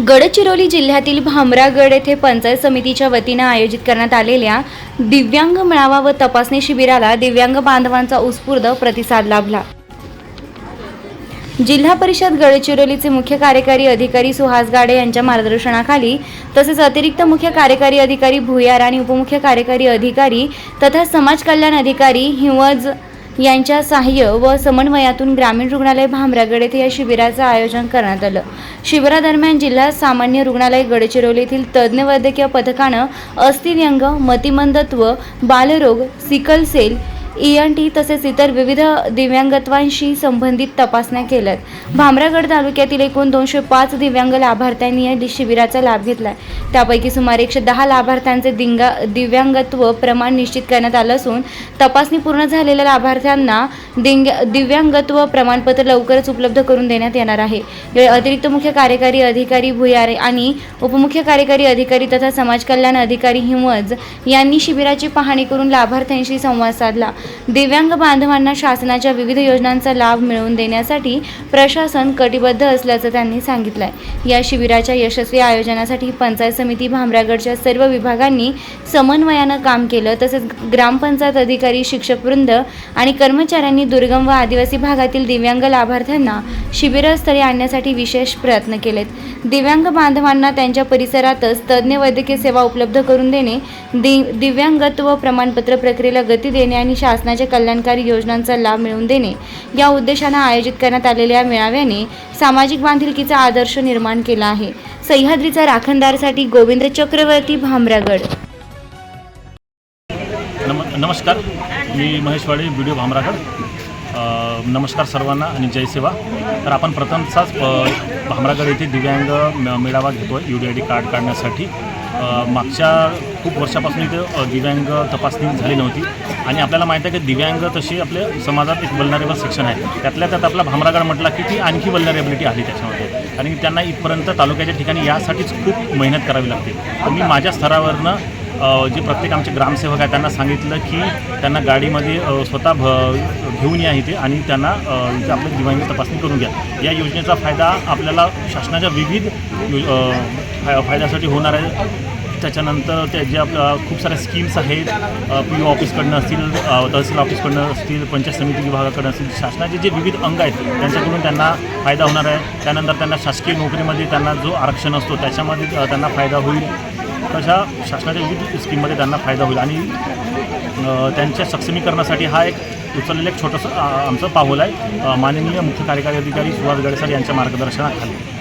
गडचिरोली जिल्ह्यातील भामरागड येथे पंचायत समितीच्या वतीने आयोजित करण्यात आलेल्या दिव्यांग मेळावा व तपासणी शिबिराला दिव्यांग बांधवांचा उत्स्फूर्त प्रतिसाद लाभला। जिल्हा परिषद गडचिरोलीचे मुख्य कार्यकारी अधिकारी सुहास गाडे यांच्या मार्गदर्शनाखाली तसेच अतिरिक्त मुख्य कार्यकारी अधिकारी भुयार आणि उपमुख्य कार्यकारी अधिकारी तथा समाज कल्याण अधिकारी हिवज यांच्या सहाय्य व समन्वयातून ग्रामीण रुग्णालय भामरागड येथे या शिबिराचे आयोजन करण्यात आलं। शिबिरादरम्यान जिल्हा सामान्य रुग्णालय गडचिरोली येथील तज्ञ वैद्यकीय पथकाने अस्थिव्यंग, मतिमंदत्व, बालरोग, सिकल सेल, ENT तसेच इतर विविध दिव्यांगत्वांशी संबंधित तपासण्या केल्यात। भामरागड तालुक्यातील एकूण 205 दिव्यांग लाभार्थ्यांनी या शिबिराचा लाभ घेतला। त्यापैकी सुमारे 110 लाभार्थ्यांचे दिव्यांगत्व प्रमाण निश्चित करण्यात आले असून तपासणी पूर्ण झालेल्या लाभार्थ्यांना दिव्यांगत्व प्रमाणपत्र लवकरच उपलब्ध करून देण्यात येणार आहे। यावेळी अतिरिक्त मुख्य कार्यकारी अधिकारी भुयार आणि उपमुख्य कार्यकारी अधिकारी तथा समाज कल्याण अधिकारी हिमज यांनी शिबिराची पाहणी करून लाभार्थ्यांशी संवाद साधला। दिव्यांग बांधवांना शासनाच्या विविध योजनांचा लाभ मिळवून देण्यासाठी प्रशासन कटिबद्ध असल्याचं त्यांनी सांगितलंय। या शिबिराच्या यशस्वी आयोजनासाठी पंचायत समिती भामरागडच्या सर्व विभागांनी समन्वयानं काम केलं। तसेच ग्रामपंचायत अधिकारी, शिक्षकवृंद आणि कर्मचाऱ्यांनी दुर्गम व आदिवासी भागातील दिव्यांग लाभार्थ्यांना शिबिरस्थळी आणण्यासाठी विशेष प्रयत्न केलेत। दिव्यांग बांधवांना त्यांच्या परिसरातच तज्ञ वैद्यकीय सेवा उपलब्ध करून देणे, दिव्यांगत्व प्रमाणपत्र प्रक्रियेला गती देणे आणि शासनाच्या कल्याणकारी योजनांचा लाभ मिळवून देणे या उद्देशाने आयोजित करण्यात आलेल्या मेळाव्याने सामाजिक बांधिलकीचा आदर्श निर्माण केला आहे। सह्याद्रीचा राखणदारसाठी गोविंद चक्रवर्ती, भामरागड। नमस्कार, मी महेश वाडे, व्हिडिओ भामरागड। नमस्कार सर्वांना आणि जय सेवा। तर आपण प्रथमचाच भामरागड येथे दिव्यांग मेळावा घेतो आहे UDID कार्ड काढण्यासाठी। मागच्या खूप वर्षापासून इथे दिव्यांग तपासणी झाली नव्हती आणि आपल्याला माहीत आहे की दिव्यांग तशी आपल्या समाजात एक वल्नरेबल सेक्शन आहे। त्यातल्या त्यात आपला भामरागड म्हटला की ती आणखी वल्नरेबिलिटी आली त्याच्यामध्ये आणि त्यांना इथपर्यंत तालुक्याच्या ठिकाणी यासाठीच खूप मेहनत करावी लागते। तर मी माझ्या स्तरावरनं जे प्रत्येक आमचे ग्रामसेवक आहेत त्यांना सांगितलं की त्यांना गाडीमध्ये स्वतः घेऊन या इथे आणि त्यांना इथे आपलं दिव्यांग तपासणी करून घ्या। या योजनेचा फायदा आपल्याला शासनाच्या विविध फायद्यासाठी होणार आहे। त्याच्यानंतर ते जे आपल्या खूप साऱ्या स्कीम्स आहेत, PO ऑफिसकडनं असतील, तहसील ऑफिसकडनं असतील, पंचायत समिती विभागाकडनं असतील, शासनाचे जे विविध अंग आहेत त्यांच्याकडून त्यांना फायदा होणार आहे। त्यानंतर त्यांना शासकीय नोकरीमध्ये त्यांना जो आरक्षण असतो त्याच्यामध्ये त्यांना फायदा होईल। तशा शासनाच्या विविध स्कीममध्ये त्यांना फायदा होईल आणि त्यांच्या सक्षमीकरणासाठी हा एक उचललेलं एक छोटंसं आमचं पाऊल आहे। माननीय मुख्य कार्यकारी अधिकारी सुहास गाडे सर यांच्या मार्गदर्शनाखाली।